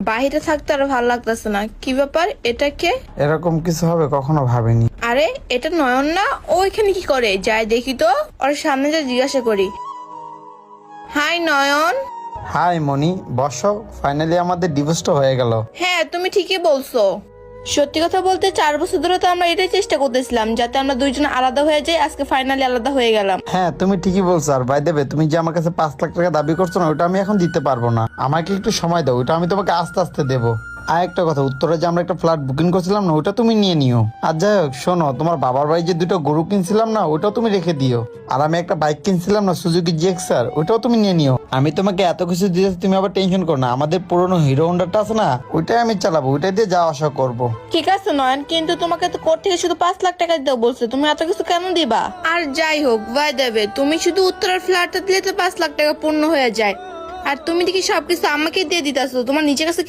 বাহিরে থাকতে আর ভালো লাগতেছে না। কি ব্যাপার, এটা কে? এরকম কিছু হবে কখনো ভাবিনি। আরে এটা নয়ন না? ও এখানে কি করে? যাই দেখি তো, ওর সামনে যা জিজ্ঞাসা করি। হাই নয়ন। হাই মনি, বসো। ফাইনালি আমাদের ডিভোর্সটা হয়ে গেল। হ্যাঁ, তুমি ঠিকই বলছো। সত্যি কথা বলতে 4 বছর ধরে তো আমরা এটাই চেষ্টা করতেছিলাম যাতে আমরা দুইজন আলাদা হয়ে যাই। আজকে ফাইনালি আলাদা হয়ে গেলাম। হ্যাঁ, তুমি ঠিকই বলছো। আর বাই দেবে, তুমি যে আমার কাছে 5 লাখ টাকা দাবি করছো না, ওটা আমি এখন দিতে পারবো না। আমাকে একটু সময় দাও, ওটা আমি তোমাকে আস্তে আস্তে দেবো। আর একটা কথা, উত্তরে যে আমরা একটা ফ্ল্যাট বুকিং করছিলাম না, ওটা তুমি নিয়ে নিও। আর যাই হোক, শোনো, তোমার বাবার বাড়ি যে 2টা গরু কিনছিলাম না, ওটাও তুমি রেখে দিও। আর আমি একটা বাইক কিনছিলাম না, সুজুকি জিক্সার, ওটাও তুমি নিয়ে নিও। আমি তোমাকে এত কিছু দিয়েছি, তুমি আবার টেনশন করো না। আমাদের পুরনো হিরো হোন্ডাটা আছে না, ওইটাই আমি চালাবো, ওইটাই দিয়ে যাওয়া আসা করবো। ঠিক আছে নয়ন, কিন্তু তোমাকে তো কোর্ট থেকে শুধু 5 লাখ টাকা দিতে বলছে, তুমি এত কিছু কেন দিবা? আর যাই হোক ভাই দেবে, তুমি শুধু উত্তরের ফ্ল্যাটটা দিলে তো 5 লাখ টাকা পূর্ণ হয়ে যায়। আর তুমি দেখি সবকিছু আমাকে দিয়ে দিতেছো, তোমার নিজের কাছে